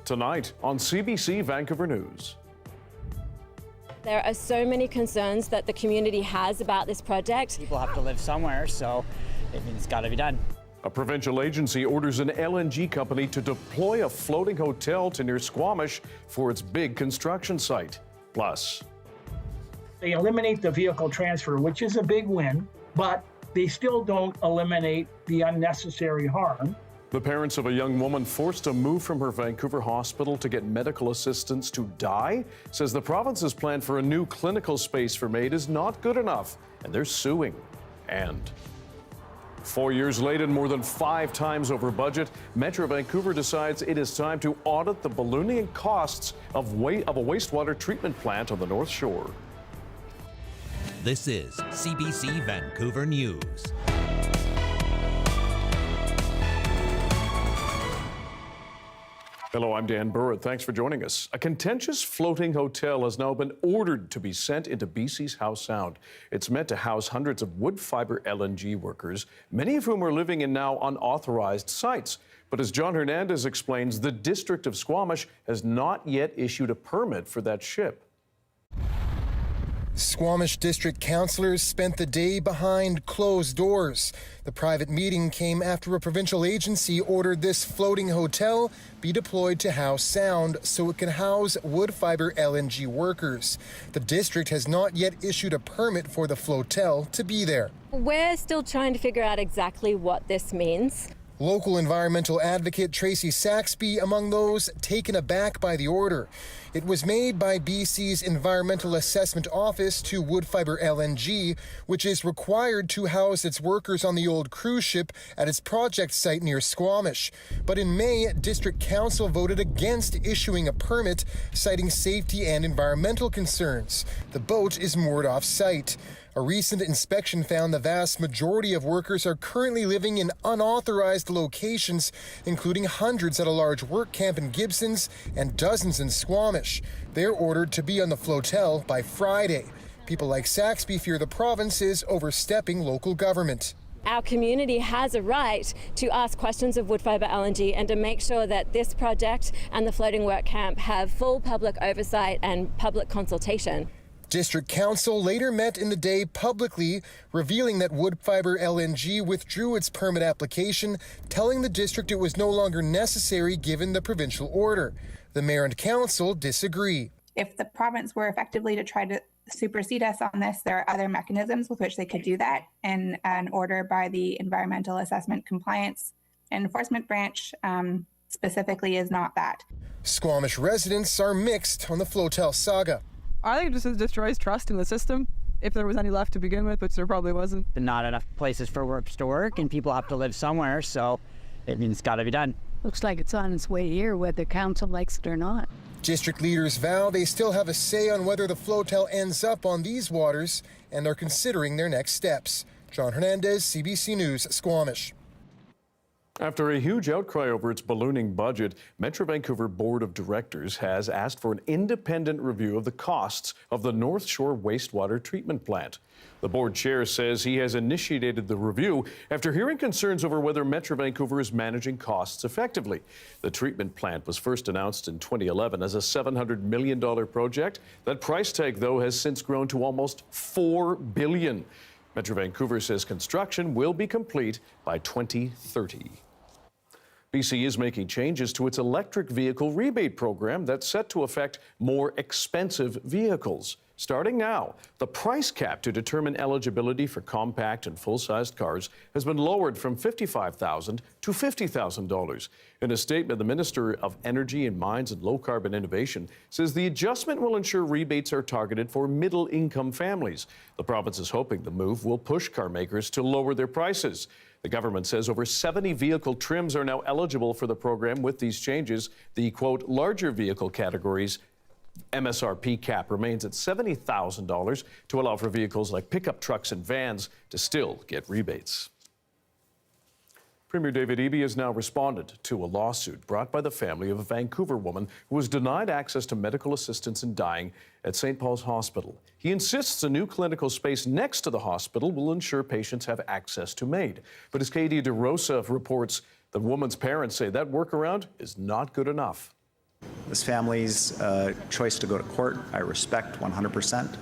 Tonight on CBC Vancouver News. There are so many concerns that the community has about this project. People have to live somewhere, so it's got to be done. A provincial agency orders an LNG company to deploy a floating hotel to near Squamish for its big construction site. Plus, they eliminate the vehicle transfer, which is a big win, but they still don't eliminate the unnecessary harm. the parents of a young woman forced to move from her Vancouver hospital to get medical assistance to die says the province's plan for a new clinical space for MAID is not good enough, and they're suing. And 4 years late and more than 5 times over budget, Metro Vancouver decides it is time to audit the ballooning costs of a wastewater treatment plant on the North Shore. This is CBC Vancouver News. Hello, I'm Dan Burritt. Thanks for joining us. A contentious floating hotel has now been ordered to be sent into BC's Howe Sound. It's meant to house hundreds of wood fiber LNG workers, many of whom are living in now unauthorized sites. But as John Hernandez explains, the District of Squamish has not yet issued a permit for that ship. Squamish District councillors spent the day behind closed doors. The private meeting came after a provincial agency ordered this floating hotel be deployed to Howe Sound so it can house wood fiber LNG workers. The district has not yet issued a permit for the flotel to be there. We're still trying to figure out exactly what this means. Local environmental advocate Tracy Saxby among those taken aback by the order. It was made by BC's Environmental Assessment Office to wood fiber LNG, which is required to house its workers on the old cruise ship at its project site near Squamish. But in May, District Council voted against issuing a permit, citing safety and environmental concerns. The boat is moored off-site. A recent inspection found the vast majority of workers are currently living in unauthorized locations, including hundreds at a large work camp in Gibsons and dozens in Squamish. They're ordered to be on the flotel by Friday. People like Saxby fear the province is overstepping local government. Our community has a right to ask questions of wood fiber LNG and to make sure that this project and the floating work camp have full public oversight and public consultation. District Council later met in the day publicly, revealing that wood fiber LNG withdrew its permit application, telling the district it was no longer necessary given the provincial order. The mayor and council disagree. If the province were effectively to try to supersede us on this, there are other mechanisms with which they could do that, and an order by the Environmental Assessment Compliance and Enforcement Branch specifically is not that. Squamish residents are mixed on the flotel saga. I think it just destroys trust in the system, if there was any left to begin with, which there probably wasn't. Not enough places for works to work, and people have to live somewhere, so it's got to be done. Looks like it's on its way here, whether council likes it or not. District leaders vow they still have a say on whether the flotel ends up on these waters and are considering their next steps. John Hernandez, CBC News, Squamish. After a huge outcry over its ballooning budget, Metro Vancouver Board of Directors has asked for an independent review of the costs of the North Shore wastewater treatment plant. The board chair says he has initiated the review after hearing concerns over whether Metro Vancouver is managing costs effectively. The treatment plant was first announced in 2011 as a $700 million project. That price tag, though, has since grown to almost $4 billion. Metro Vancouver says construction will be complete by 2030. BC is making changes to its electric vehicle rebate program that's set to affect more expensive vehicles. Starting now, the price cap to determine eligibility for compact and full-sized cars has been lowered from $55,000 to $50,000. In a statement, the Minister of Energy and Mines and Low Carbon Innovation says the adjustment will ensure rebates are targeted for middle-income families. The province is hoping the move will push car makers to lower their prices. The government says over 70 vehicle trims are now eligible for the program. With these changes, the, quote, larger vehicle categories MSRP cap remains at $70,000 to allow for vehicles like pickup trucks and vans to still get rebates. Premier David Eby has now responded to a lawsuit brought by the family of a Vancouver woman who was denied access to medical assistance in dying at St. Paul's Hospital. He insists a new clinical space next to the hospital will ensure patients have access to MAID. But as Katie DeRosa reports, the woman's parents say that workaround is not good enough. This family's choice to go to court, I respect 100%.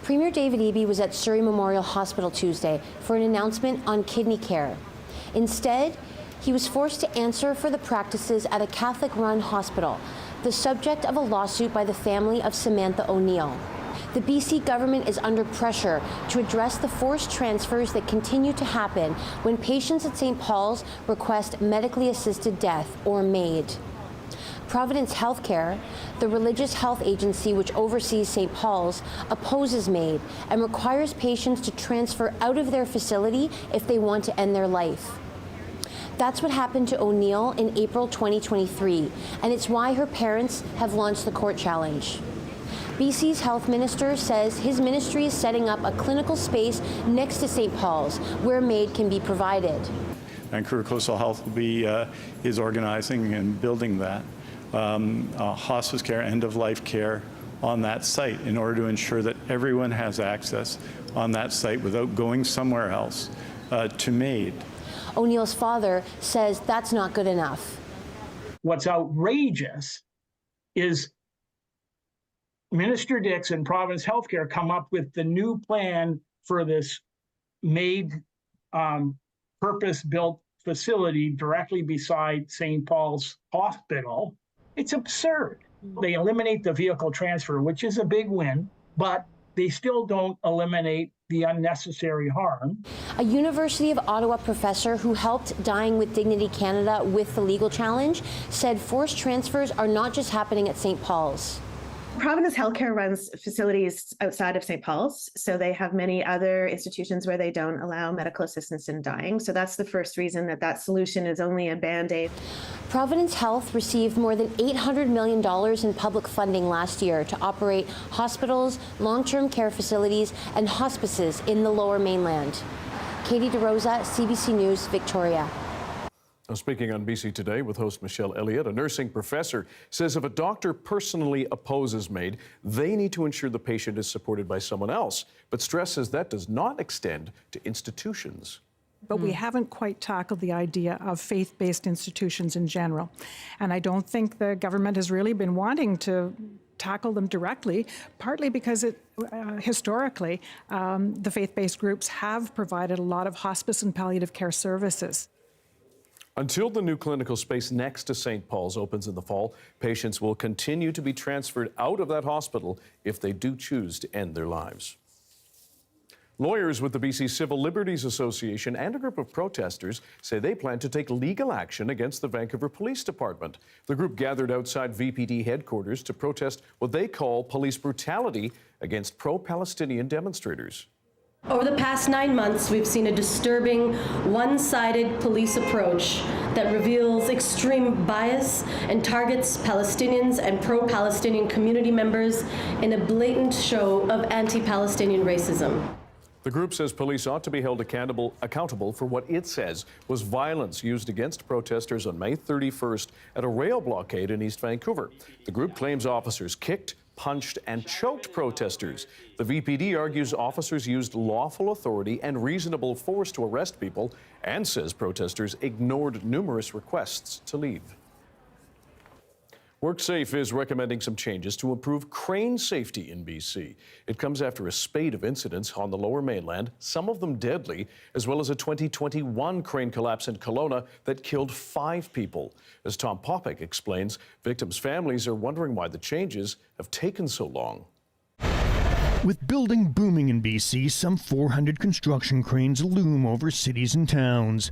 Premier David Eby was at Surrey Memorial Hospital Tuesday for an announcement on kidney care. Instead, he was forced to answer for the practices at a Catholic-run hospital, the subject of a lawsuit by the family of Samantha O'Neill. The BC government is under pressure to address the forced transfers that continue to happen when patients at St. Paul's request medically assisted death, or MAID. Providence Healthcare, the religious health agency which oversees St. Paul's, opposes MAID and requires patients to transfer out of their facility if they want to end their life. That's what happened to O'Neill in April 2023, and it's why her parents have launched the court challenge. BC's health minister says his ministry is setting up a clinical space next to St. Paul's where MAID can be provided. Vancouver Coastal Health will be is organizing and building that hospice care, end-of-life care on that site in order to ensure that everyone has access on that site without going somewhere else to MAID. O'Neill's father says that's not good enough. What's outrageous is Minister Dix and Providence Healthcare come up with the new plan for this MAID purpose-built facility directly beside St. Paul's Hospital. It's absurd. They eliminate the vehicle transfer, which is a big win, but they still don't eliminate the unnecessary harm. A University of Ottawa professor who helped Dying with Dignity Canada with the legal challenge said forced transfers are not just happening at St. Paul's. Providence Healthcare runs facilities outside of St. Paul's, so they have many other institutions where they don't allow medical assistance in dying. So that's the first reason that solution is only a Band-Aid. Providence Health received more than $800 million in public funding last year to operate hospitals, long-term care facilities, and hospices in the Lower Mainland. Katie DeRosa, CBC News, Victoria. Now, speaking on BC Today with host Michelle Elliott, a nursing professor says if a doctor personally opposes MAID, they need to ensure the patient is supported by someone else, but stresses that does not extend to institutions. But we haven't quite tackled the idea of faith-based institutions in general. And I don't think the government has really been wanting to tackle them directly, partly because historically, the faith-based groups have provided a lot of hospice and palliative care services. Until the new clinical space next to St. Paul's opens in the fall, patients will continue to be transferred out of that hospital if they do choose to end their lives. Lawyers with the BC Civil Liberties Association and a group of protesters say they plan to take legal action against the Vancouver Police Department. The group gathered outside VPD headquarters to protest what they call police brutality against pro-Palestinian demonstrators. Over the past 9 months, we've seen a disturbing, one-sided police approach that reveals extreme bias and targets Palestinians and pro-Palestinian community members in a blatant show of anti-Palestinian racism. The group says police ought to be held accountable for what it says was violence used against protesters on May 31st at a rail blockade in East Vancouver. The group claims officers kicked, punched, and choked protesters. The VPD argues officers used lawful authority and reasonable force to arrest people and says protesters ignored numerous requests to leave. WorkSafe is recommending some changes to improve crane safety in BC. It comes after a spate of incidents on the Lower Mainland, some of them deadly, as well as a 2021 crane collapse in Kelowna that killed 5 people. As Tom Popick explains, victims' families are wondering why the changes have taken so long. With building booming in BC, some 400 construction cranes loom over cities and towns.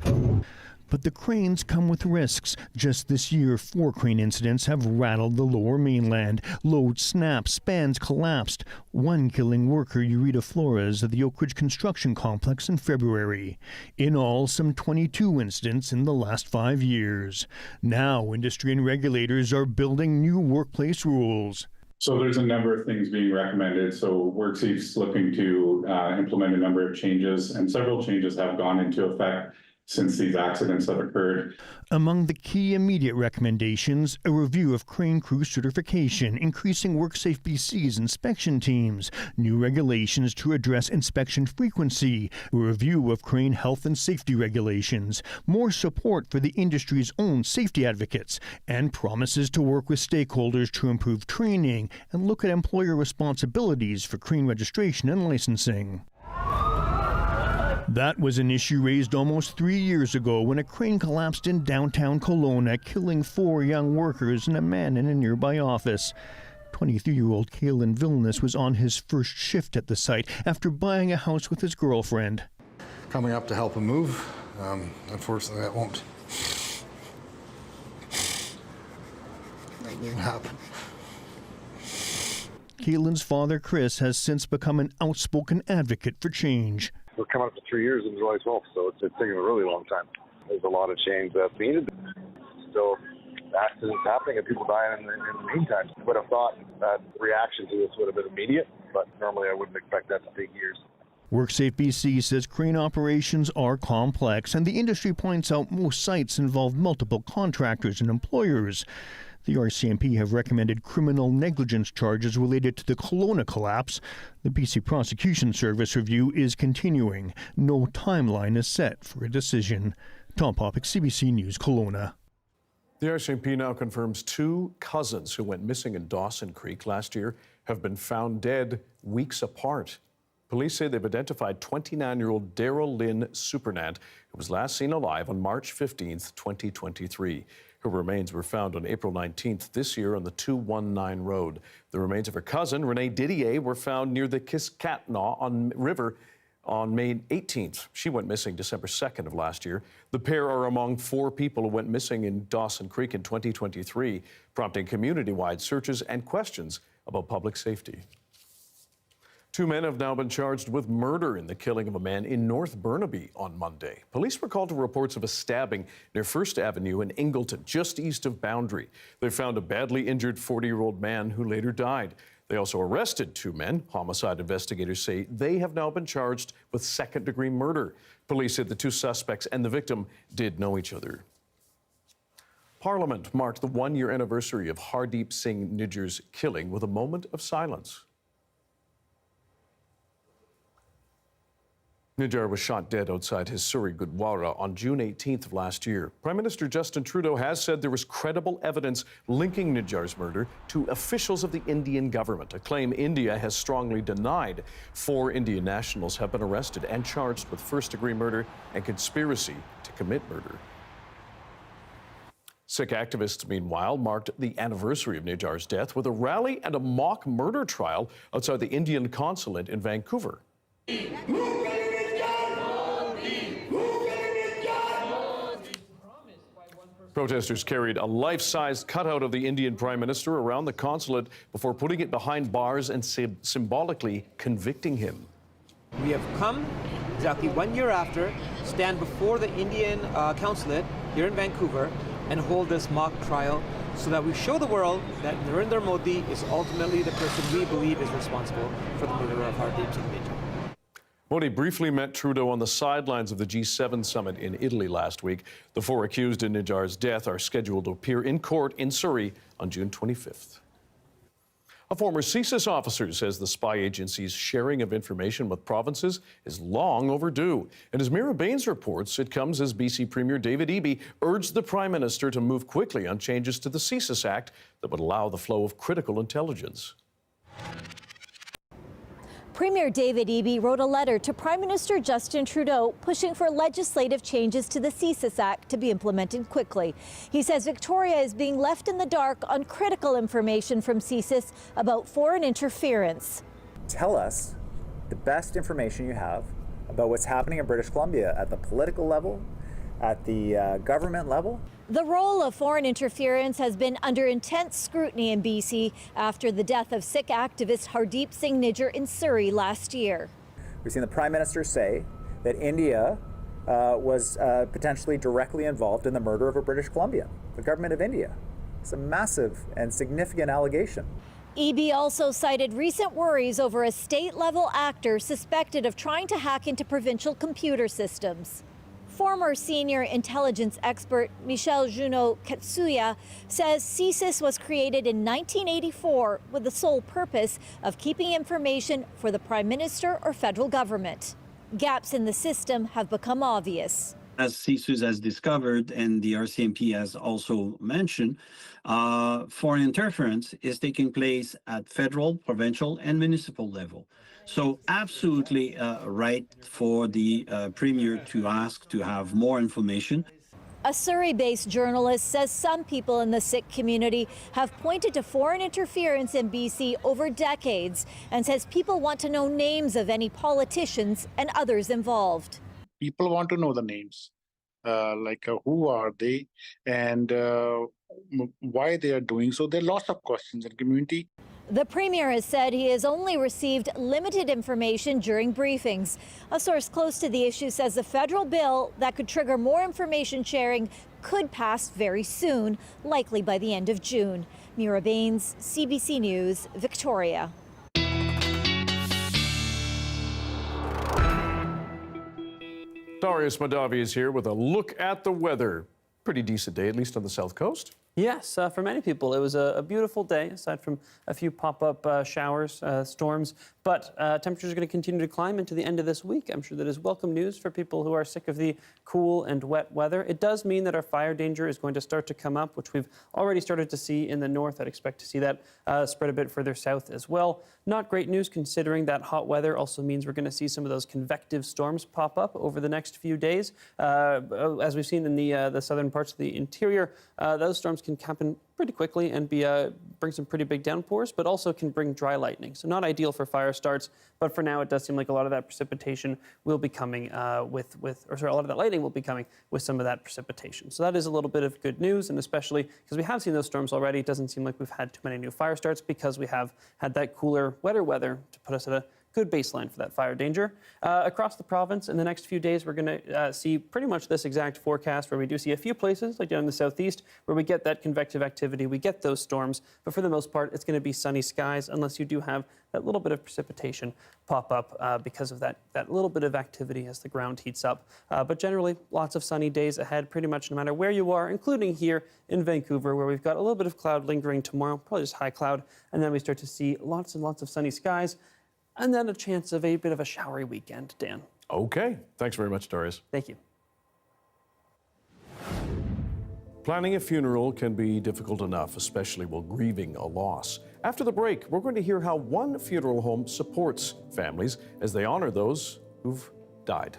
But the cranes come with risks. Just this year, 4 crane incidents have rattled the Lower Mainland. Loads snapped, spans collapsed, one killing worker Eureka Flores of the Oak Ridge Construction Complex in February. In all, some 22 incidents in the last 5 years. Now, industry and regulators are building new workplace rules. So there's a number of things being recommended. So WorkSafe's looking to implement a number of changes, and several changes have gone into effect. since these accidents have occurred. Among the key immediate recommendations, a review of crane crew certification, increasing WorkSafe BC's inspection teams, new regulations to address inspection frequency, a review of crane health and safety regulations, more support for the industry's own safety advocates, and promises to work with stakeholders to improve training and look at employer responsibilities for crane registration and licensing. That was an issue raised almost 3 years ago when a crane collapsed in downtown Kelowna, killing 4 young workers and a man in a nearby office. 23-year-old Kalen Vilnius was on his first shift at the site after buying a house with his girlfriend. Coming up to help him move. Unfortunately, that won't happen. Kalen's father, Chris, has since become an outspoken advocate for change. We're coming up to 3 years in July 12th, so it's taking a really long time. There's a lot of change that's needed. Still, accidents happening and people dying in the meantime. I would have thought that the reaction to this would have been immediate, but normally I wouldn't expect that to take years. WorkSafe BC says crane operations are complex, and the industry points out most sites involve multiple contractors and employers. The RCMP have recommended criminal negligence charges related to the Kelowna collapse. The BC Prosecution Service review is continuing. No timeline is set for a decision. Tom Popick, CBC News, Kelowna. The RCMP now confirms 2 cousins who went missing in Dawson Creek last year have been found dead weeks apart. Police say they've identified 29-year-old Daryl Lynn Supernant, who was last seen alive on March 15th, 2023. Her remains were found on April 19th this year on the 219 road. The remains of her cousin, Renee Didier, were found near the Kiskatnaw River on May 18th. She went missing December 2nd of last year. The pair are among 4 people who went missing in Dawson Creek in 2023, prompting community-wide searches and questions about public safety. 2 men have now been charged with murder in the killing of a man in North Burnaby on Monday. Police were called to reports of a stabbing near First Avenue in Ingleton, just east of Boundary. They found a badly injured 40-year-old man who later died. They also arrested 2 men. Homicide investigators say they have now been charged with second-degree murder. Police said the 2 suspects and the victim did know each other. Parliament marked the 1-year anniversary of Hardeep Singh Nijjar's killing with a moment of silence. Nijjar was shot dead outside his Surrey Gurdwara on June 18th of last year. Prime Minister Justin Trudeau has said there was credible evidence linking Nijjar's murder to officials of the Indian government, a claim India has strongly denied. 4 Indian nationals have been arrested and charged with first-degree murder and conspiracy to commit murder. Sikh activists, meanwhile, marked the anniversary of Nijjar's death with a rally and a mock murder trial outside the Indian consulate in Vancouver. Protesters carried a life-sized cutout of the Indian Prime Minister around the consulate before putting it behind bars and symbolically convicting him. We have come exactly 1 year after, stand before the Indian consulate here in Vancouver and hold this mock trial so that we show the world that Narendra Modi is ultimately the person we believe is responsible for the murder of Hardeep Singh Nijjar. Modi briefly met Trudeau on the sidelines of the G7 summit in Italy last week. The 4 accused in Nijjar's death are scheduled to appear in court in Surrey on June 25th. A former CSIS officer says the spy agency's sharing of information with provinces is long overdue. And as Mira Baines reports, it comes as BC Premier David Eby urged the Prime Minister to move quickly on changes to the CSIS Act that would allow the flow of critical intelligence. Premier David Eby wrote a letter to Prime Minister Justin Trudeau pushing for legislative changes to the CSIS Act to be implemented quickly. He says Victoria is being left in the dark on critical information from CSIS about foreign interference. Tell us the best information you have about what's happening in British Columbia at the political level, at the government level. The role of foreign interference has been under intense scrutiny in BC after the death of Sikh activist Hardeep Singh Nijjar in Surrey last year. We've seen the Prime Minister say that India was potentially directly involved in the murder of a British Columbian, the government of India. It's a massive and significant allegation. Eby also cited recent worries over a state-level actor suspected of trying to hack into provincial computer systems. Former senior intelligence expert Michel Junot-Katsuya says CSIS was created in 1984 with the sole purpose of keeping information for the Prime Minister or federal government. Gaps in the system have become obvious. As CSIS has discovered, and the RCMP has also mentioned, foreign interference is taking place at federal, provincial, and municipal level. So absolutely right for the Premier to ask to have more information. A Surrey-based journalist says some people in the Sikh community have pointed to foreign interference in BC over decades and says people want to know names of any politicians and others involved. People want to know the names, who are they and why they are doing so. There are lots of questions in the community. The Premier has said he has only received limited information during briefings. A source close to the issue says the federal bill that could trigger more information sharing could pass very soon, likely by the end of June. Mira Baines, CBC News, Victoria. Darius Madavi is here with a look at the weather. Pretty decent day, at least on the South Coast. Yes, for many people, it was a beautiful day, aside from a few pop-up showers, storms. But temperatures are going to continue to climb into the end of this week. I'm sure that is welcome news for people who are sick of the cool and wet weather. It does mean that our fire danger is going to start to come up, which we've already started to see in the north. I'd expect to see that spread a bit further south as well. Not great news, considering that hot weather also means we're going to see some of those convective storms pop up over the next few days. As we've seen in the southern parts of the interior, those storms can happen pretty quickly and bring some pretty big downpours, but also can bring dry lightning. So not ideal for fire starts, but for now it does seem like a lot of that precipitation will be coming a lot of that lightning will be coming with some of that precipitation. So that is a little bit of good news, and especially because we have seen those storms already, it doesn't seem like we've had too many new fire starts because we have had that cooler, wetter weather to put us at a good baseline for that fire danger. Across the province, in the next few days, we're going to see pretty much this exact forecast, where we do see a few places, like down in the southeast, where we get that convective activity, we get those storms, but for the most part, it's going to be sunny skies, unless you do have that little bit of precipitation pop up because of that little bit of activity as the ground heats up. But generally, lots of sunny days ahead, pretty much no matter where you are, including here in Vancouver, where we've got a little bit of cloud lingering tomorrow, probably just high cloud, and then we start to see lots and lots of sunny skies, and then a chance of a bit of a showery weekend, Dan. Okay. Thanks very much, Darius. Thank you. Planning a funeral can be difficult enough, especially while grieving a loss. After the break, we're going to hear how one funeral home supports families as they honor those who've died.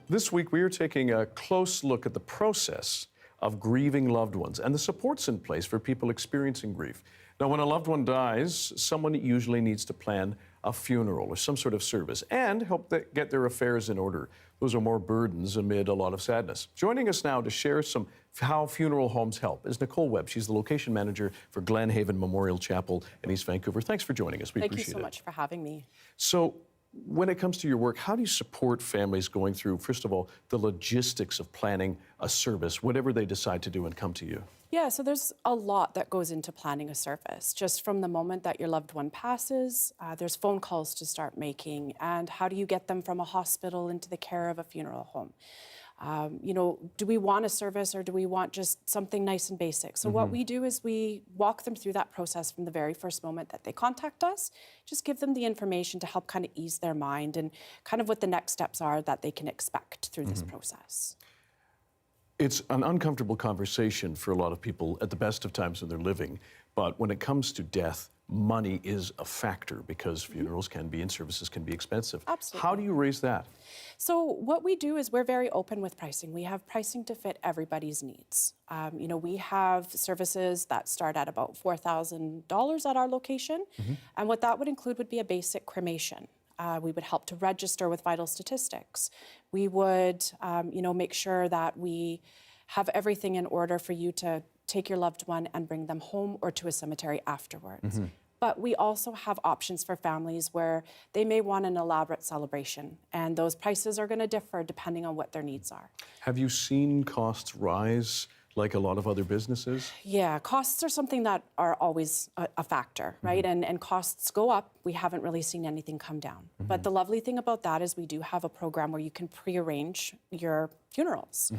This week, we are taking a close look at the process of grieving loved ones and the supports in place for people experiencing grief. Now, when a loved one dies, someone usually needs to plan a funeral or some sort of service and help get their affairs in order. Those are more burdens amid a lot of sadness. Joining us now to share how funeral homes help is Nicole Webb. She's the location manager for Glenhaven Memorial Chapel in East Vancouver. Thanks for joining us. We appreciate it. Thank you so much for having me. So, when it comes to your work, how do you support families going through, first of all, the logistics of planning a service, whatever they decide to do and come to you? Yeah, so there's a lot that goes into planning a service. Just from the moment that your loved one passes, there's phone calls to start making, and how do you get them from a hospital into the care of a funeral home? Do we want a service or do we want just something nice and basic? So what we do is we walk them through that process from the very first moment that they contact us, just give them the information to help kind of ease their mind and kind of what the next steps are that they can expect through this process. It's an uncomfortable conversation for a lot of people at the best of times when they're living, but when it comes to death, money is a factor because funerals can be and services can be expensive. Absolutely. How do you raise that? So what we do is we're very open with pricing. We have pricing to fit everybody's needs. We have services that start at about $4,000 at our location, and what that would include would be a basic cremation. We would help to register with vital statistics. We would, make sure that we have everything in order for you to take your loved one and bring them home or to a cemetery afterwards. But we also have options for families where they may want an elaborate celebration, and those prices are going to differ depending on what their needs are. Have you seen costs rise like a lot of other businesses? Yeah, costs are something that are always a factor, right? And costs go up. We haven't really seen anything come down. But the lovely thing about that is we do have a program where you can pre-arrange your funerals.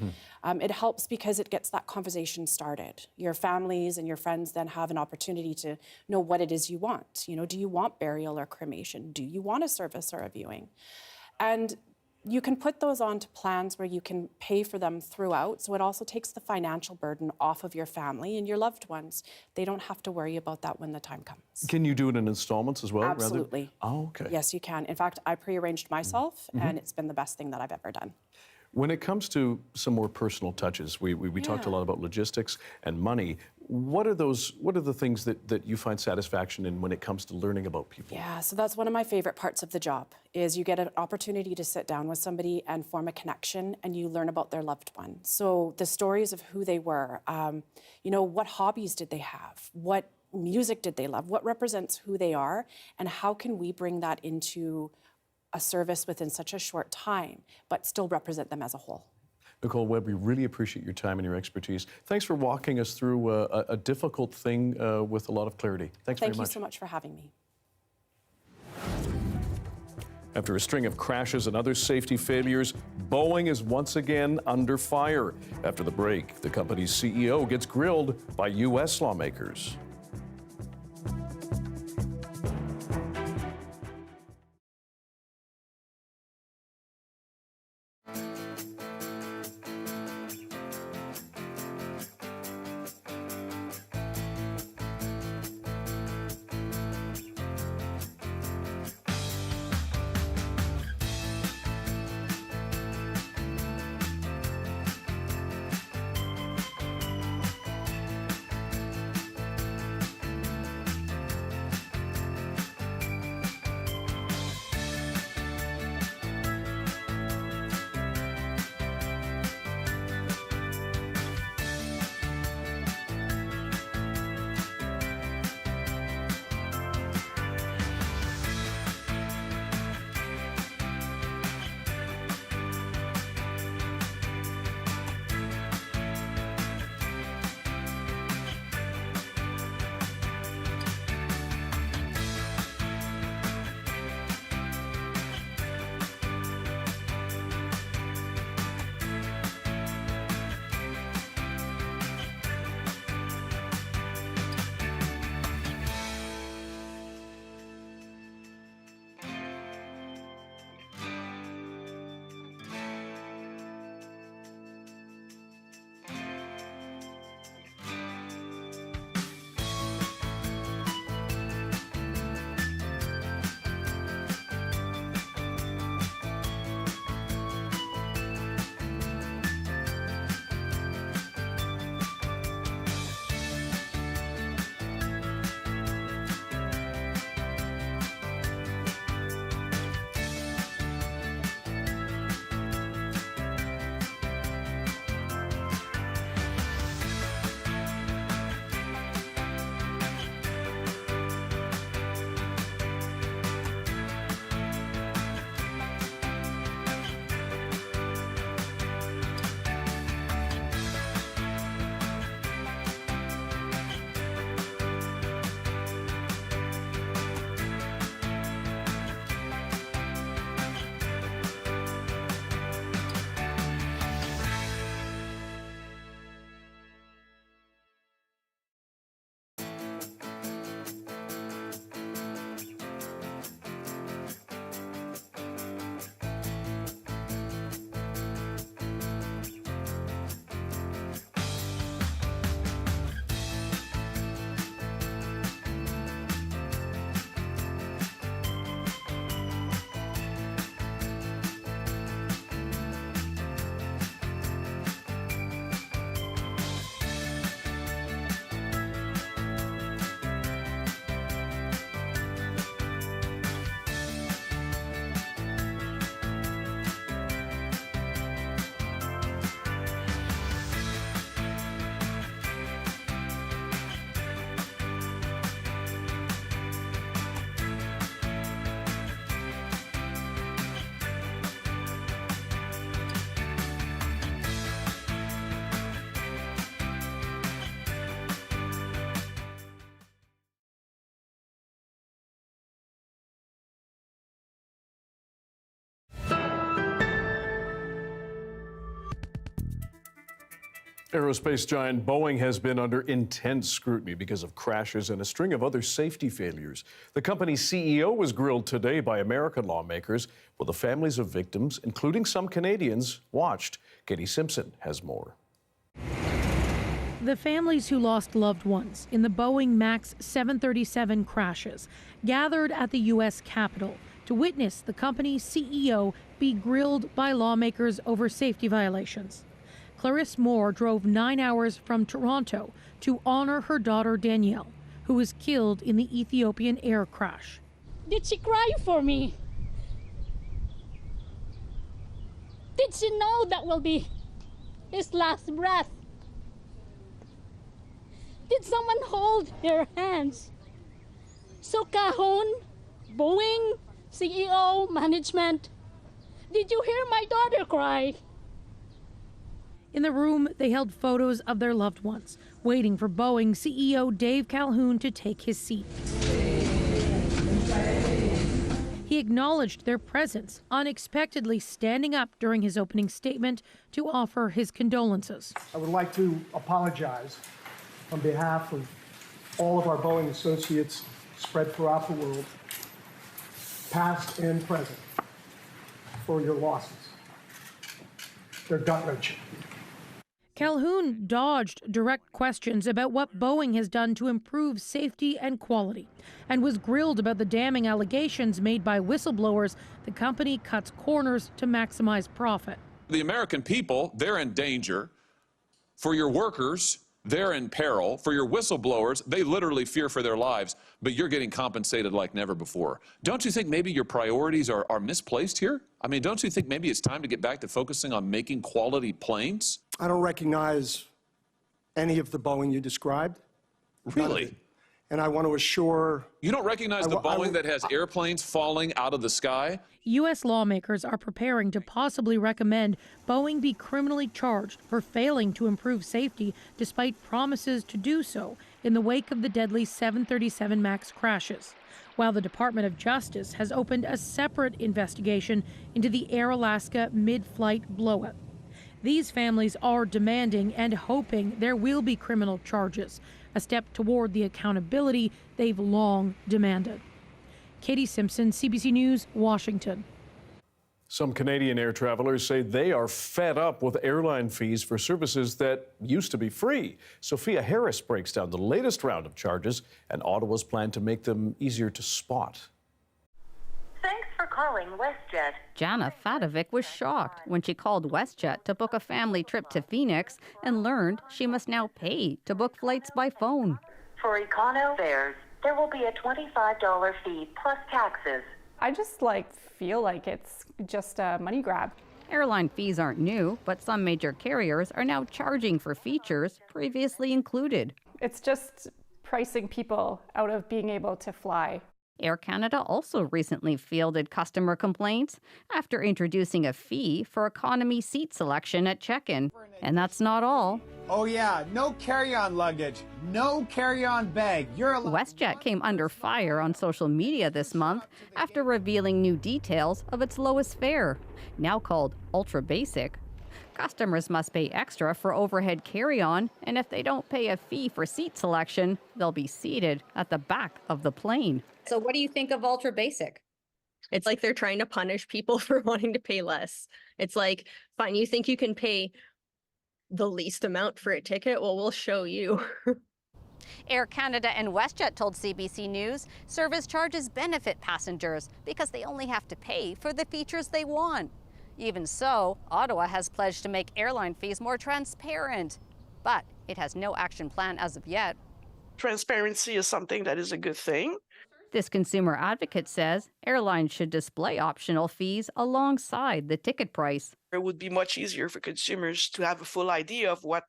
It helps because it gets that conversation started. Your families and your friends then have an opportunity to know what it is you want. Do you want burial or cremation? Do you want a service or a viewing? And you can put those onto plans where you can pay for them throughout, so it also takes the financial burden off of your family and your loved ones. They don't have to worry about that when the time comes. Can you do it in installments as well? Absolutely. Oh, okay. Yes, you can. In fact, I pre-arranged myself, and it's been the best thing that I've ever done. When it comes to some more personal touches, we talked a lot about logistics and money. What are the things that you find satisfaction in when it comes to learning about people? Yeah, so that's one of my favorite parts of the job, is you get an opportunity to sit down with somebody and form a connection, and you learn about their loved one. So the stories of who they were, what hobbies did they have? What music did they love? What represents who they are? And how can we bring that into a service within such a short time, but still represent them as a whole? Nicole Webb, we really appreciate your time and your expertise. Thanks for walking us through a difficult thing with a lot of clarity. Thanks very much. Thank you so much for having me. After a string of crashes and other safety failures, Boeing is once again under fire. After the break, the company's CEO gets grilled by U.S. lawmakers. Aerospace giant Boeing has been under intense scrutiny because of crashes and a string of other safety failures. The company's CEO was grilled today by American lawmakers, while the families of victims, including some Canadians, watched. Katie Simpson has more. The families who lost loved ones in the Boeing MAX 737 crashes gathered at the U.S. Capitol to witness the company's CEO be grilled by lawmakers over safety violations. Clarisse Moore drove 9 hours from Toronto to honor her daughter Danielle, who was killed in the Ethiopian air crash. Did she cry for me? Did she know that will be his last breath? Did someone hold her hands? So Cajon, Boeing, CEO, management, did you hear my daughter cry? In the room, they held photos of their loved ones, waiting for Boeing CEO Dave Calhoun to take his seat. He acknowledged their presence, unexpectedly standing up during his opening statement to offer his condolences. I would like to apologize on behalf of all of our Boeing associates spread throughout the world, past and present, for your losses. They're gut-wrenching. Calhoun dodged direct questions about what Boeing has done to improve safety and quality, and was grilled about the damning allegations made by whistleblowers the company cuts corners to maximize profit. The American people, they're in danger. For your workers, they're in peril. For your whistleblowers, they literally fear for their lives, but you're getting compensated like never before. Don't you think maybe your priorities are misplaced here? I mean, don't you think maybe it's time to get back to focusing on making quality planes? I don't recognize any of the Boeing you described. Really? And I want to assure... You don't recognize the Boeing that has airplanes falling out of the sky? U.S. lawmakers are preparing to possibly recommend Boeing be criminally charged for failing to improve safety despite promises to do so in the wake of the deadly 737 MAX crashes, while the Department of Justice has opened a separate investigation into the Air Alaska mid-flight blowout. These families are demanding and hoping there will be criminal charges, a step toward the accountability they've long demanded. Katie Simpson, CBC News, Washington. Some Canadian air travelers say they are fed up with airline fees for services that used to be free. Sophia Harris breaks down the latest round of charges and Ottawa's plan to make them easier to spot. Thanks for calling WestJet. Jana Fadovic was shocked when she called WestJet to book a family trip to Phoenix and learned she must now pay to book flights by phone. For econo fares, there will be a $25 fee plus taxes. I just feel like it's just a money grab. Airline fees aren't new, but some major carriers are now charging for features previously included. It's just pricing people out of being able to fly. Air Canada also recently fielded customer complaints after introducing a fee for economy seat selection at check-in. And that's not all. Oh yeah, no carry-on luggage, no carry-on bag. WestJet came under fire on social media this month after revealing new details of its lowest fare, now called Ultra Basic. Customers must pay extra for overhead carry-on, and if they don't pay a fee for seat selection, they'll be seated at the back of the plane. So what do you think of Ultra Basic? It's like they're trying to punish people for wanting to pay less. It's like, fine, you think you can pay the least amount for a ticket? Well, we'll show you. Air Canada and WestJet told CBC News service charges benefit passengers because they only have to pay for the features they want. Even so, Ottawa has pledged to make airline fees more transparent, but it has no action plan as of yet. Transparency is something that is a good thing. This consumer advocate says airlines should display optional fees alongside the ticket price. It would be much easier for consumers to have a full idea of what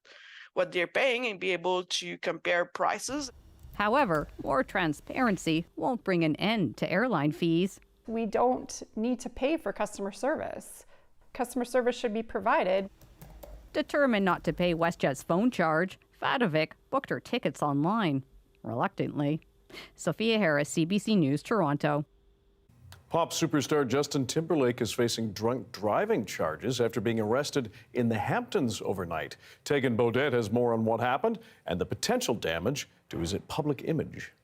they're paying and be able to compare prices. However, more transparency won't bring an end to airline fees. We don't need to pay for customer service. Customer service should be provided. Determined not to pay WestJet's phone charge, Fadovic booked her tickets online, reluctantly. Sophia Harris, CBC News, Toronto. Pop superstar Justin Timberlake is facing drunk driving charges after being arrested in the Hamptons overnight. Tegan Beaudet has more on what happened and the potential damage to his public image.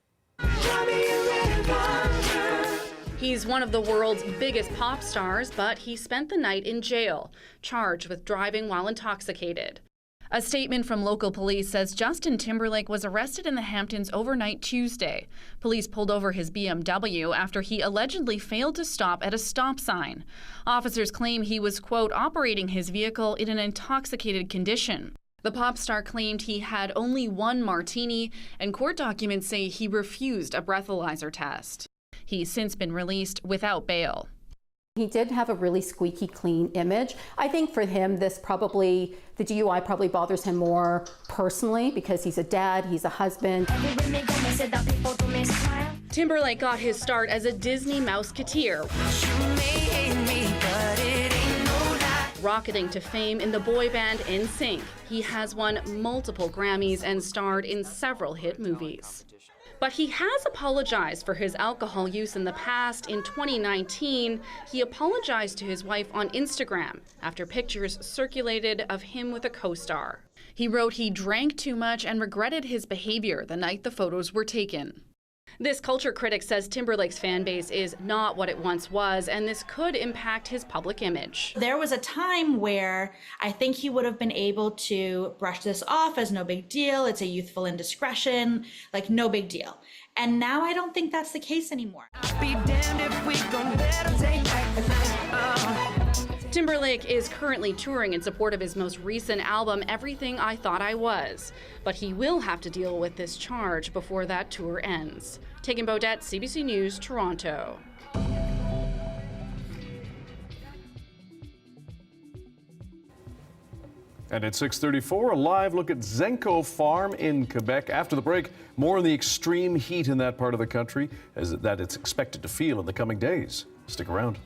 He's one of the world's biggest pop stars, but he spent the night in jail, charged with driving while intoxicated. A statement from local police says Justin Timberlake was arrested in the Hamptons overnight Tuesday. Police pulled over his BMW after he allegedly failed to stop at a stop sign. Officers claim he was, quote, operating his vehicle in an intoxicated condition. The pop star claimed he had only one martini, and court documents say he refused a breathalyzer test. He's since been released without bail. He did have a really squeaky clean image. I think for him, the DUI probably bothers him more personally because he's a dad, he's a husband. Timberlake got his start as a Disney Mouseketeer, rocketing to fame in the boy band NSYNC. He has won multiple Grammys and starred in several hit movies. But he has apologized for his alcohol use in the past. In 2019, he apologized to his wife on Instagram after pictures circulated of him with a co-star. He wrote he drank too much and regretted his behavior the night the photos were taken. This culture critic says Timberlake's fan base is not what it once was, and this could impact his public image. There was a time where I think he would have been able to brush this off as no big deal. It's a youthful indiscretion, like no big deal. And now I don't think that's the case anymore. Timberlake is currently touring in support of his most recent album, Everything I Thought I Was. But he will have to deal with this charge before that tour ends. Tegan Beaudet, CBC News, Toronto. And at 6:34, a live look at Zenko Farm in Quebec. After the break, more on the extreme heat in that part of the country that it's expected to feel in the coming days. Stick around.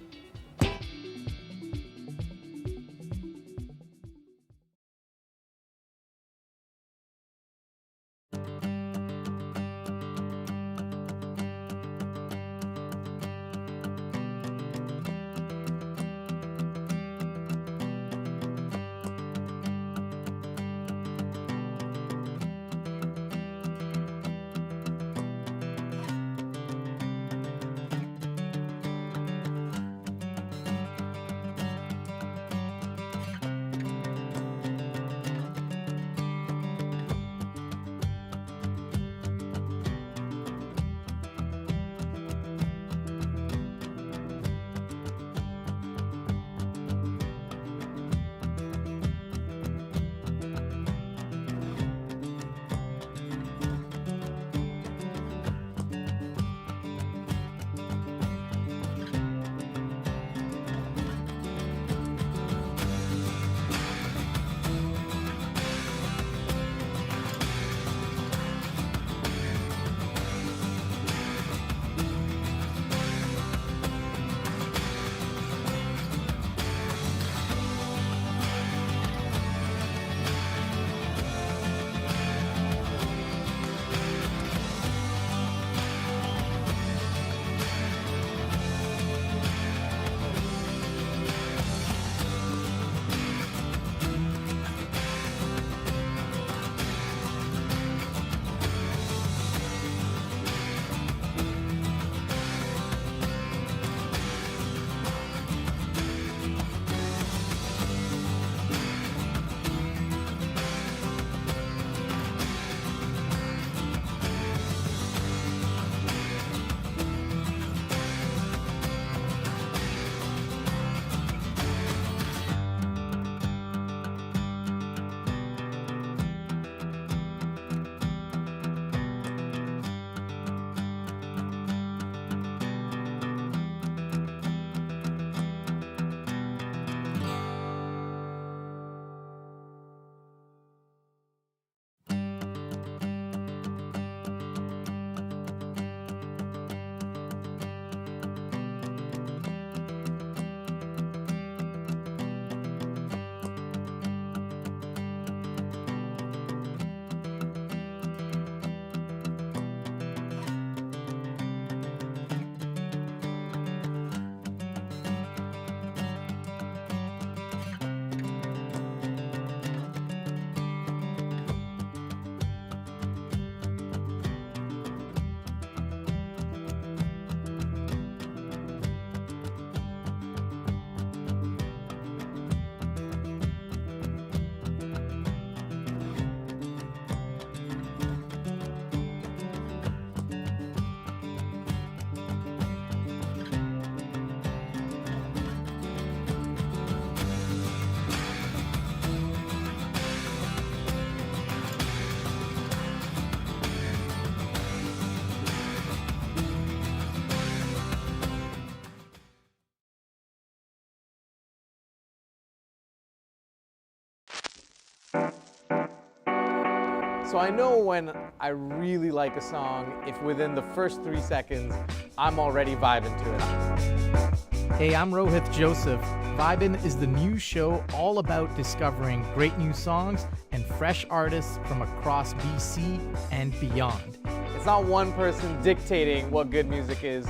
So I know when I really like a song, if within the first 3 seconds, I'm already vibing to it. Hey, I'm Rohith Joseph. Vibin' is the new show all about discovering great new songs and fresh artists from across BC and beyond. It's not one person dictating what good music is,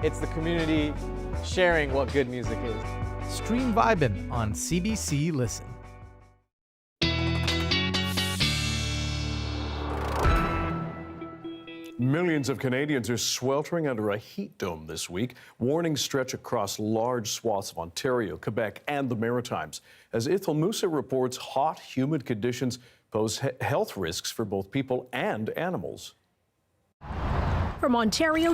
it's the community sharing what good music is. Stream Vibin' on CBC Listen. Millions of Canadians are sweltering under a heat dome this week. Warnings stretch across large swaths of Ontario, Quebec, and the Maritimes. As Ithel Musa reports, hot, humid conditions pose health risks for both people and animals. From Ontario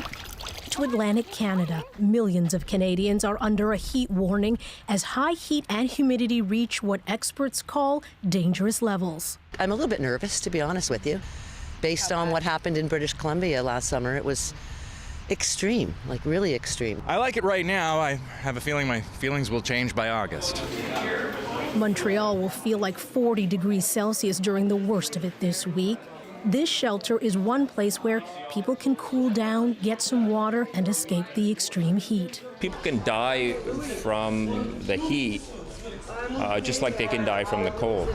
to Atlantic Canada, millions of Canadians are under a heat warning as high heat and humidity reach what experts call dangerous levels. I'm a little bit nervous, to be honest with you. Based on what happened in British Columbia last summer, it was extreme, like really extreme. I like it right now. I have a feeling my feelings will change by August. Montreal will feel like 40 degrees Celsius during the worst of it this week. This shelter is one place where people can cool down, get some water, and escape the extreme heat. People can die from the heat, just like they can die from the cold.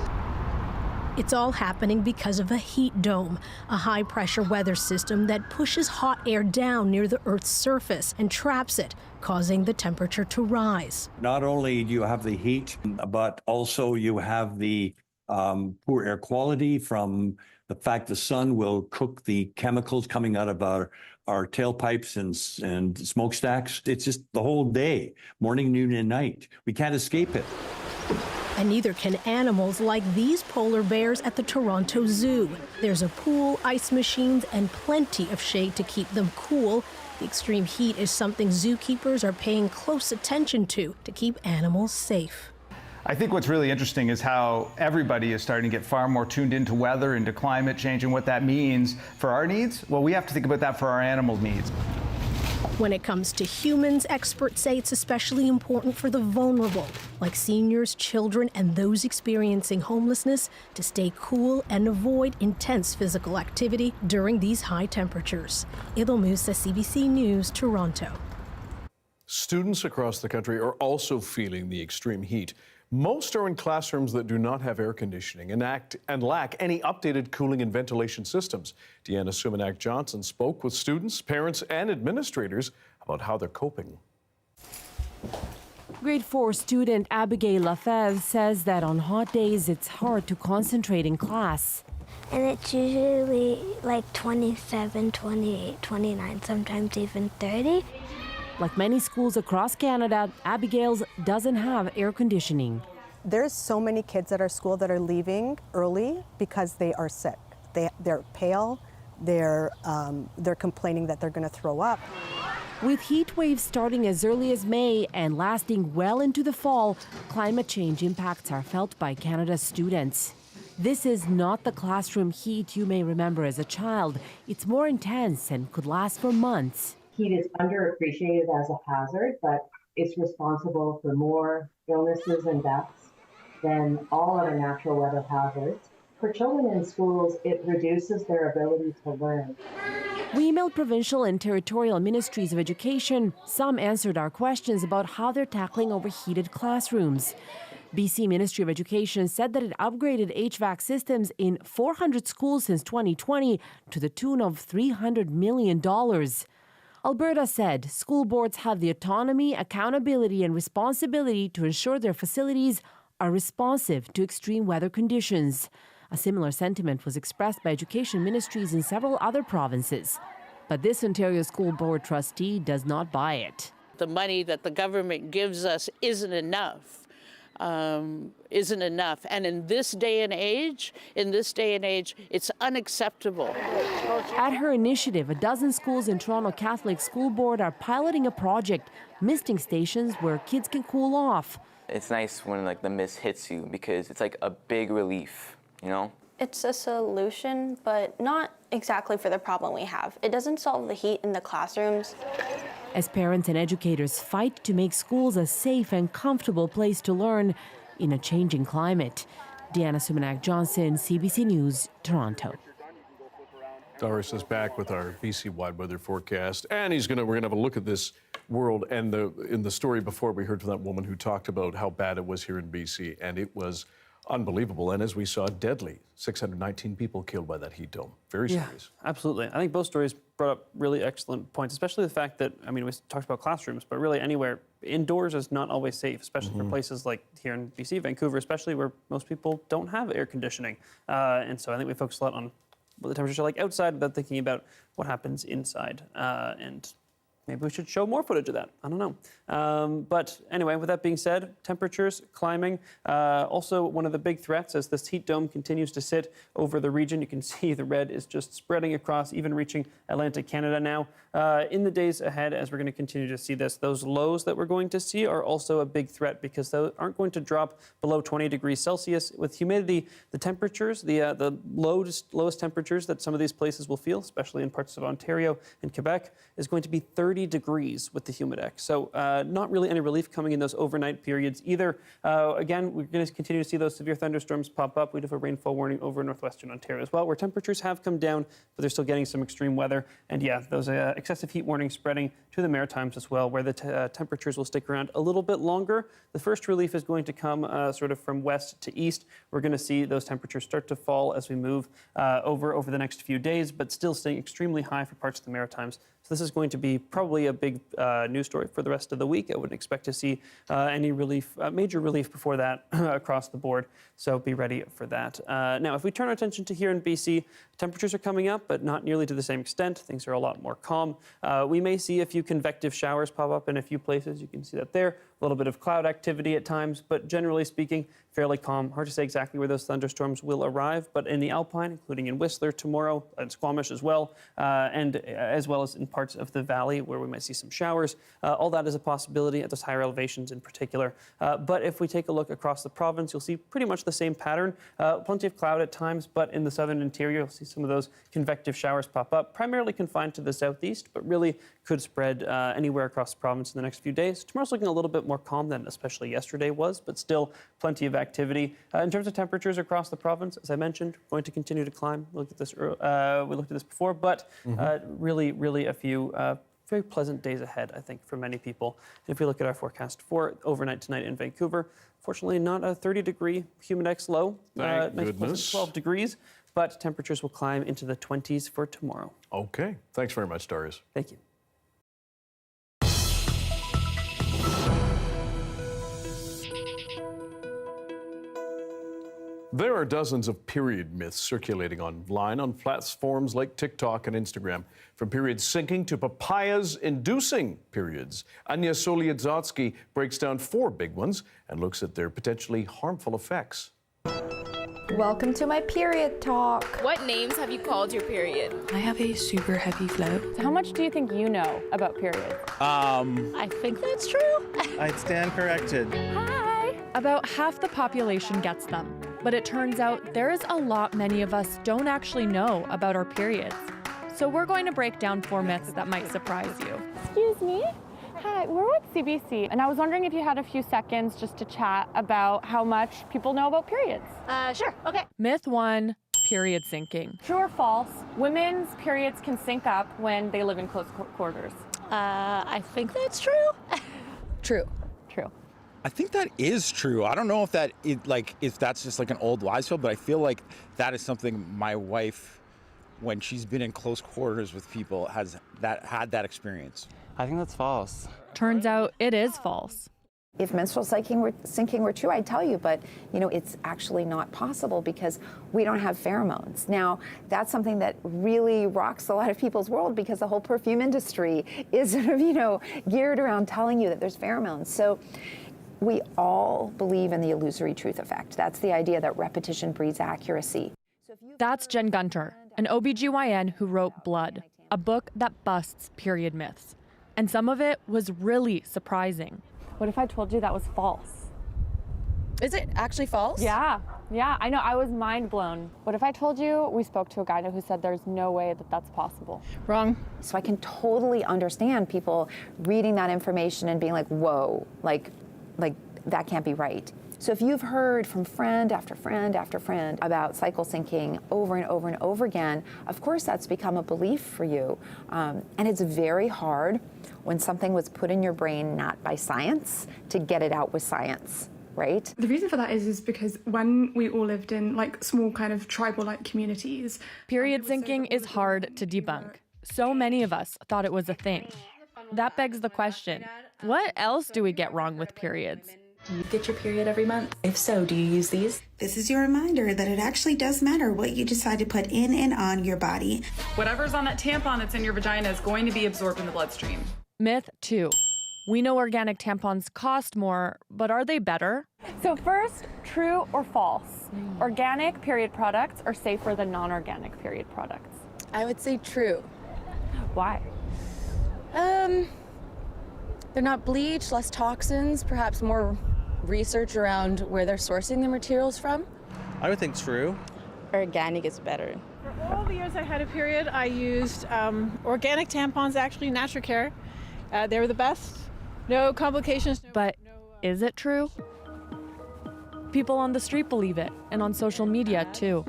It's all happening because of a heat dome, a high-pressure weather system that pushes hot air down near the Earth's surface and traps it, causing the temperature to rise. Not only do you have the heat, but also you have the poor air quality from the fact the sun will cook the chemicals coming out of our tailpipes and smokestacks. It's just the whole day, morning, noon, and night. We can't escape it. And neither can animals like these polar bears at the Toronto Zoo. There's a pool, ice machines, and plenty of shade to keep them cool. The extreme heat is something zookeepers are paying close attention to keep animals safe. I think what's really interesting is how everybody is starting to get far more tuned into weather, into climate change, and what that means for our needs. Well, we have to think about that for our animal needs. When it comes to humans, experts say it's especially important for the vulnerable, like seniors, children, and those experiencing homelessness, to stay cool and avoid intense physical activity during these high temperatures. Ithel Musa, CBC News, Toronto. Students across the country are also feeling the extreme heat. Most are in classrooms that do not have air conditioning and lack any updated cooling and ventilation systems. Deanna Sumanak-Johnson spoke with students, parents, and administrators about how they're coping. Grade 4 student Abigail Lafeve says that on hot days it's hard to concentrate in class. And it's usually like 27, 28, 29, sometimes even 30. Like many schools across Canada, Abigail's doesn't have air conditioning. There's so many kids at our school that are leaving early because they are sick. They're pale, they're complaining that they're going to throw up. With heat waves starting as early as May and lasting well into the fall, climate change impacts are felt by Canada's students. This is not the classroom heat you may remember as a child. It's more intense and could last for months. Heat is underappreciated as a hazard, but it's responsible for more illnesses and deaths than all other natural weather hazards. For children in schools, it reduces their ability to learn. We emailed provincial and territorial ministries of education. Some answered our questions about how they're tackling overheated classrooms. BC Ministry of Education said that it upgraded HVAC systems in 400 schools since 2020 to the tune of $300 million. Alberta said school boards have the autonomy, accountability, and responsibility to ensure their facilities are responsive to extreme weather conditions. A similar sentiment was expressed by education ministries in several other provinces. But this Ontario School Board trustee does not buy it. The money that the government gives us isn't enough. And in this day and age, it's unacceptable. At her initiative, a dozen schools in Toronto Catholic School Board are piloting a project, misting stations where kids can cool off. It's nice when the mist hits you because it's like a big relief, you know? It's a solution, but not exactly for the problem we have. It doesn't solve the heat in the classrooms. As parents and educators fight to make schools a safe and comfortable place to learn in a changing climate. Deanna Sumanak-Johnson, CBC News, Toronto. Doris is back with our BC-wide weather forecast, and we're going to have a look at this world. And in the story before, we heard from that woman who talked about how bad it was here in BC, and it was unbelievable. And as we saw, deadly. 619 people killed by that heat dome. Very serious. Yeah, absolutely. I think both stories brought up really excellent points, especially the fact that, I mean, we talked about classrooms, but really anywhere indoors is not always safe, especially for places like here in BC, Vancouver, especially where most people don't have air conditioning. And so I think we focused a lot on what the temperatures are like outside without thinking about what happens inside. And maybe we should show more footage of that. I don't know. But anyway, with that being said, temperatures climbing. Also, one of the big threats as this heat dome continues to sit over the region. You can see the red is just spreading across, even reaching Atlantic Canada now. In the days ahead, as we're going to continue to see this, those lows that we're going to see are also a big threat because they aren't going to drop below 20 degrees Celsius. With humidity, the temperatures, the lowest temperatures that some of these places will feel, especially in parts of Ontario and Quebec, is going to be 30 degrees with the humidex. So not really any relief coming in those overnight periods either. Again, we're going to continue to see those severe thunderstorms pop up. We do have a rainfall warning over northwestern Ontario as well, where temperatures have come down, but they're still getting some extreme weather. And yeah, those excessive heat warnings spreading to the Maritimes as well, where the temperatures will stick around a little bit longer. The first relief is going to come sort of from west to east. We're going to see those temperatures start to fall as we move over the next few days, but still staying extremely high for parts of the Maritimes. So this is going to be probably a big news story for the rest of the week. I wouldn't expect to see any relief, major relief before that across the board. So be ready for that. Now, if we turn our attention to here in BC, temperatures are coming up, but not nearly to the same extent. Things are a lot more calm. We may see a few convective showers pop up in a few places. You can see that there. A little bit of cloud activity at times, but generally speaking, fairly calm. Hard to say exactly where those thunderstorms will arrive, but in the Alpine, including in Whistler tomorrow, and Squamish as well, and as well as in parts of the valley where we might see some showers. All that is a possibility at those higher elevations in particular. But if we take a look across the province, you'll see pretty much the same pattern. Plenty of cloud at times, but in the southern interior, you'll see some of those convective showers pop up, primarily confined to the southeast, but really could spread anywhere across the province in the next few days. Tomorrow's looking a little bit more calm than especially yesterday was, but still plenty of activity. In terms of temperatures across the province, as I mentioned, going to continue to climb. We looked at this before, but really a few very pleasant days ahead, I think, for many people. And if we look at our forecast for overnight tonight in Vancouver, fortunately not a 30-degree humidex low. Thank nice goodness. 12 degrees, but temperatures will climb into the 20s for tomorrow. Okay. Thanks very much, Darius. Thank you. There are dozens of period myths circulating online on platforms like TikTok and Instagram, from periods sinking to papayas inducing periods. Anya Soliadzotsky breaks down 4 big ones and looks at their potentially harmful effects. Welcome to my period talk. What names have you called your period? I have a super heavy flow. How much do you think you know about periods? I think that's true. I'd stand corrected. Hi. About half the population gets them, but it turns out there is a lot many of us don't actually know about our periods. So we're going to break down 4 myths that might surprise you. Excuse me? Hi, we're with CBC, and I was wondering if you had a few seconds just to chat about how much people know about periods. Sure, okay. Myth 1, period sinking. True or false, women's periods can sync up when they live in close quarters? I think that's true. True. True. I think that is true. I don't know if if that's just like an old wives' tale, but I feel like that is something my wife, when she's been in close quarters with people, had that experience. I think that's false. Turns out it is false. If menstrual syncing were true, I'd tell you, but it's actually not possible because we don't have pheromones. Now, that's something that really rocks a lot of people's world because the whole perfume industry is sort of, geared around telling you that there's pheromones. So we all believe in the illusory truth effect. That's the idea that repetition breeds accuracy. That's Jen Gunter, an OBGYN who wrote Blood, a book that busts period myths. And some of it was really surprising. What if I told you that was false? Is it actually false? Yeah, I know, I was mind blown. What if I told you we spoke to a guy who said there's no way that that's possible? Wrong. So I can totally understand people reading that information and being like, whoa, like that can't be right. So if you've heard from friend after friend after friend about cycle syncing over and over and over again, of course that's become a belief for you. And it's very hard when something was put in your brain not by science to get it out with science, right? The reason for that is because when we all lived in like small kind of tribal-like communities. Period syncing is hard to debunk. So many of us thought it was a thing. That begs the question, what else do we get wrong with periods? Do you get your period every month? If so, do you use these? This is your reminder that it actually does matter what you decide to put in and on your body. Whatever's on that tampon that's in your vagina is going to be absorbed in the bloodstream. Myth 2. We know organic tampons cost more, but are they better? So first, true or false? Organic period products are safer than non-organic period products. I would say true. Why? They're not bleached, less toxins, perhaps more research around where they're sourcing their materials from. I would think true. Organic is better. For all the years I had a period, I used organic tampons, actually, Natural Care. They were the best. No complications. But is it true? People on the street believe it, and on social media too.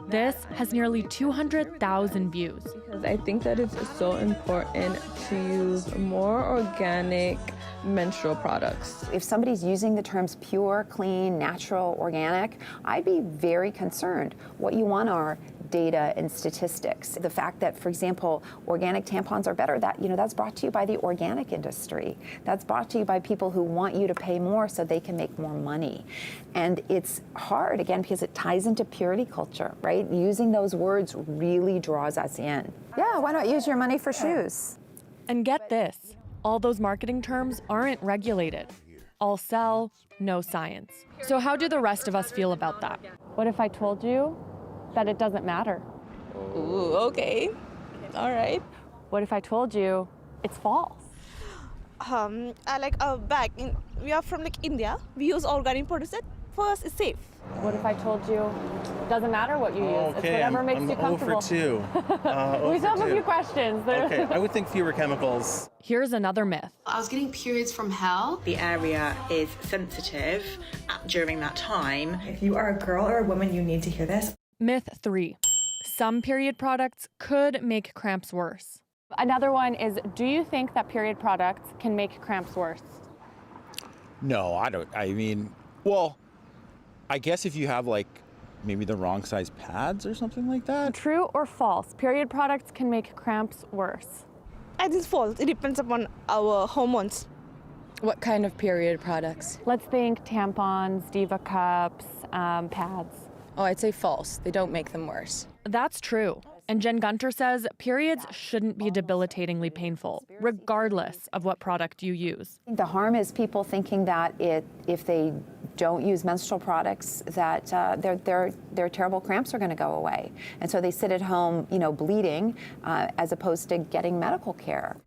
This has nearly 200,000 views. Because I think that it's so important to use more organic menstrual products. If somebody's using the terms pure, clean, natural, organic, I'd be very concerned. What you want are data and statistics. The fact that, for example, organic tampons are better, that's brought to you by the organic industry. That's brought to you by people who want you to pay more so they can make more money. And it's hard, again, because it ties into purity culture, right? Using those words really draws us in. Yeah, why not use your money for shoes? And get this, all those marketing terms aren't regulated. All sell, no science. So how do the rest of us feel about that? What if I told you that it doesn't matter? Ooh, okay. All right. What if I told you it's false? We are from India. We use organic products. First, it's safe. What if I told you it doesn't matter what you use? It's whatever makes you comfortable. I'm 0 for 2. We still have a few questions. Okay, I would think fewer chemicals. Here's another myth. I was getting periods from hell. The area is sensitive during that time. If you are a girl or a woman, you need to hear this. Myth 3. Some period products could make cramps worse. Another one is, do you think that period products can make cramps worse? No, I don't. I mean, well, I guess if you have maybe the wrong size pads or something like that. True or false? Period products can make cramps worse. I think it's false. It depends upon our hormones. What kind of period products? Let's think tampons, Diva cups, pads. Oh, I'd say false. They don't make them worse. That's true. And Jen Gunter says periods shouldn't be debilitatingly painful, regardless of what product you use. The harm is people thinking that if they don't use menstrual products, that their terrible cramps are going to go away. And so they sit at home, bleeding, as opposed to getting medical care.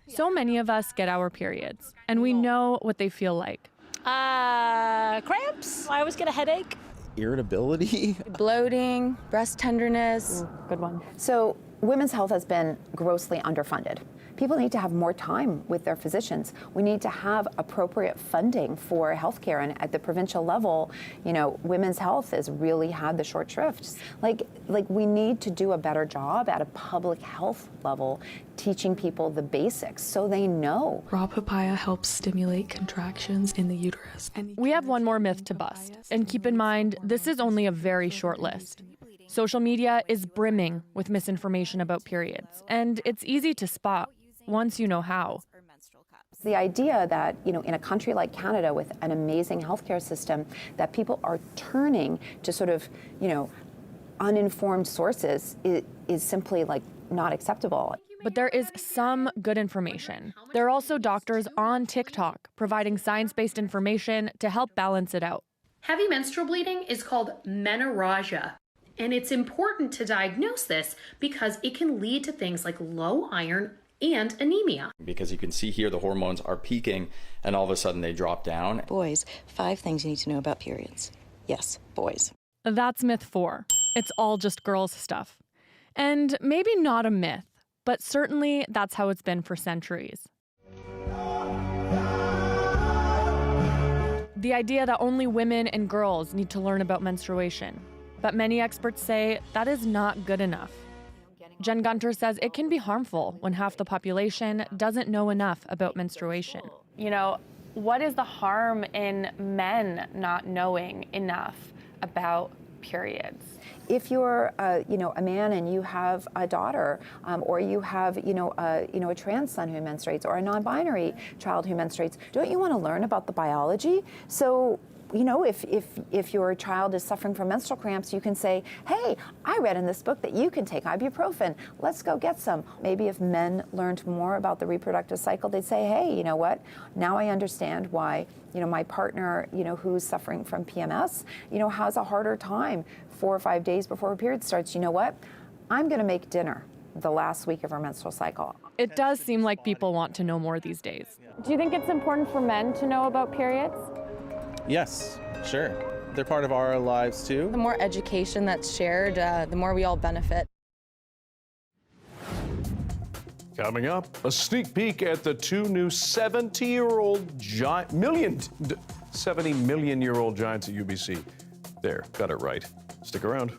So many of us get our periods, and we know what they feel like. Cramps. I always get a headache. Irritability. Bloating, breast tenderness. Good one. So women's health has been grossly underfunded. People need to have more time with their physicians. We need to have appropriate funding for healthcare, and at the provincial level, women's health has really had the short shrift. Like we need to do a better job at a public health level, teaching people the basics so they know. Raw papaya helps stimulate contractions in the uterus. We have one more myth to bust, and keep in mind, this is only a very short list. Social media is brimming with misinformation about periods, and it's easy to spot once you know how. The idea that, in a country like Canada with an amazing healthcare system, that people are turning to sort of, uninformed sources is simply not acceptable. But there is some good information. There are also doctors on TikTok providing science-based information to help balance it out. Heavy menstrual bleeding is called menorrhagia. And it's important to diagnose this because it can lead to things like low iron and anemia. Because you can see here the hormones are peaking and all of a sudden they drop down. Boys, 5 things you need to know about periods. Yes, boys. That's myth 4. It's all just girls stuff. And maybe not a myth, but certainly that's how it's been for centuries. the idea that only women and girls need to learn about menstruation. But many experts say that is not good enough. Jen Gunter says it can be harmful when half the population doesn't know enough about menstruation. You know, what is the harm in men not knowing enough about periods? If you're, a man and you have a daughter, or you have, a trans son who menstruates, or a non-binary child who menstruates, don't you want to learn about the biology? So, if your child is suffering from menstrual cramps, you can say, hey, I read in this book that you can take ibuprofen. Let's go get some. Maybe if men learned more about the reproductive cycle, they'd say, hey, you know what? Now I understand why, my partner, who's suffering from PMS, has a harder time 4 or 5 days before her period starts. You know what? I'm going to make dinner the last week of her menstrual cycle. It does seem like people want to know more these days. Do you think it's important for men to know about periods? Yes, sure. They're part of our lives too. The more education that's shared, the more we all benefit. Coming up, a sneak peek at the 2 new 70 million-year-old giants at UBC. There, got it right. Stick around.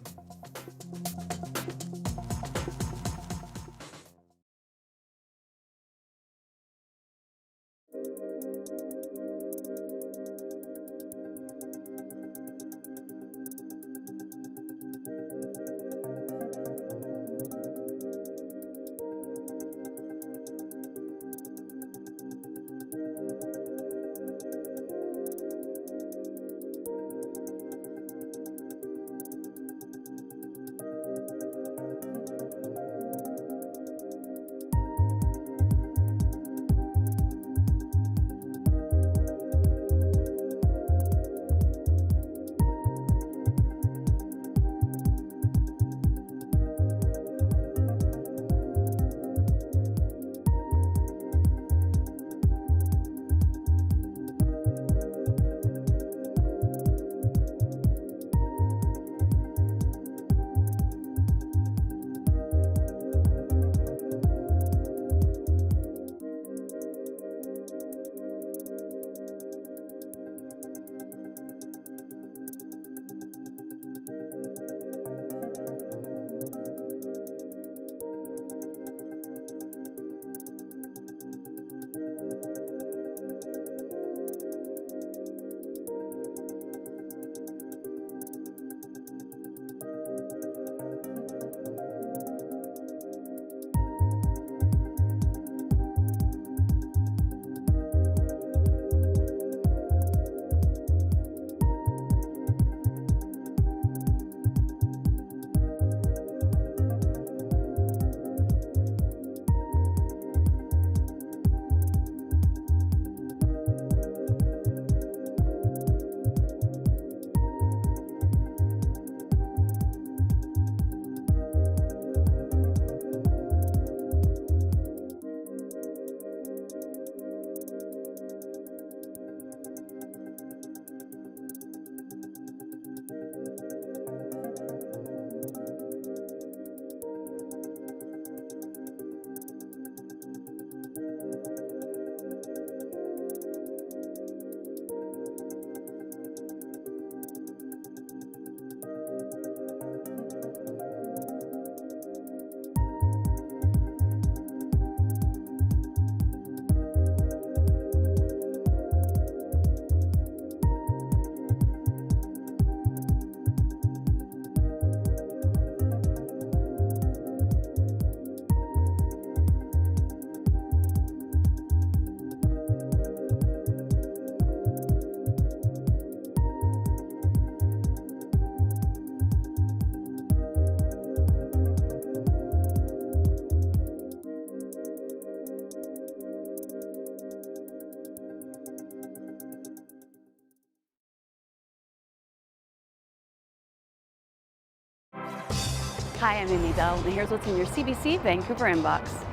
Hi, I'm Amy Bell, and here's what's in your CBC Vancouver inbox.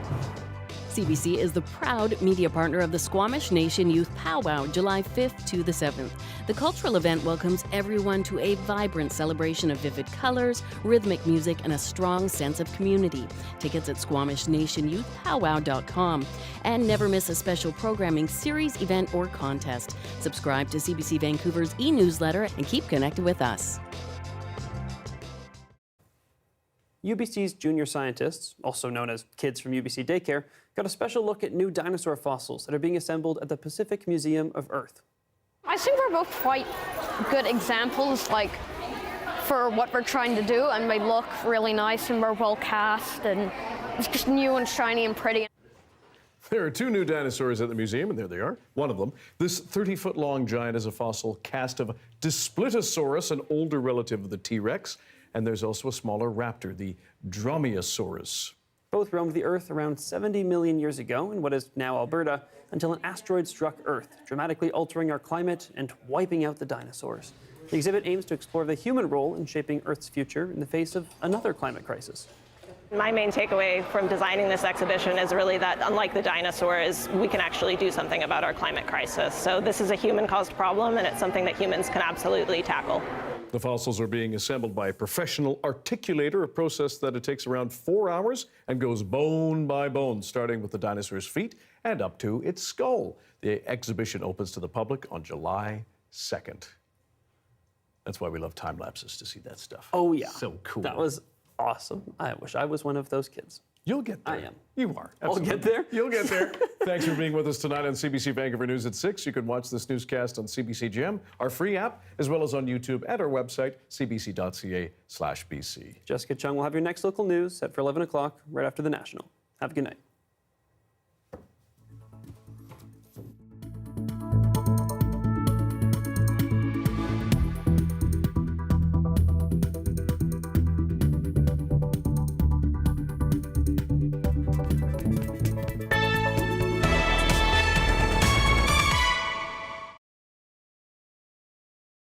CBC is the proud media partner of the Squamish Nation Youth Powwow, July 5th to the 7th. The cultural event welcomes everyone to a vibrant celebration of vivid colors, rhythmic music, and a strong sense of community. Tickets at SquamishNationYouthPowwow.com. And never miss a special programming series, event, or contest. Subscribe to CBC Vancouver's e-newsletter and keep connected with us. UBC's junior scientists, also known as kids from UBC Daycare, got a special look at new dinosaur fossils that are being assembled at the Pacific Museum of Earth. I think we're both quite good examples, for what we're trying to do, and they look really nice and we're well cast, and it's just new and shiny and pretty. There are two new dinosaurs at the museum, and there they are. One of them, this 30-foot-long giant, is a fossil cast of Displetosaurus, an older relative of the T-Rex. And there's also a smaller raptor, the Dromaeosaurus. Both roamed the Earth around 70 million years ago in what is now Alberta until an asteroid struck Earth, dramatically altering our climate and wiping out the dinosaurs. The exhibit aims to explore the human role in shaping Earth's future in the face of another climate crisis. My main takeaway from designing this exhibition is really that, unlike the dinosaurs, we can actually do something about our climate crisis. So this is a human-caused problem, and it's something that humans can absolutely tackle. The fossils are being assembled by a professional articulator, a process that it takes around 4 hours and goes bone by bone, starting with the dinosaur's feet and up to its skull. The exhibition opens to the public on July 2nd. That's why we love time lapses, to see that stuff. Oh, yeah. So cool. That was awesome. I wish I was one of those kids. You'll get there. I am. You are. I'll get there. You'll get there. Thanks for being with us tonight on CBC Vancouver News at 6. You can watch this newscast on CBC Gem, our free app, as well as on YouTube at our website, cbc.ca/BC. Jessica Chung will have your next local news set for 11 o'clock right after the National. Have a good night.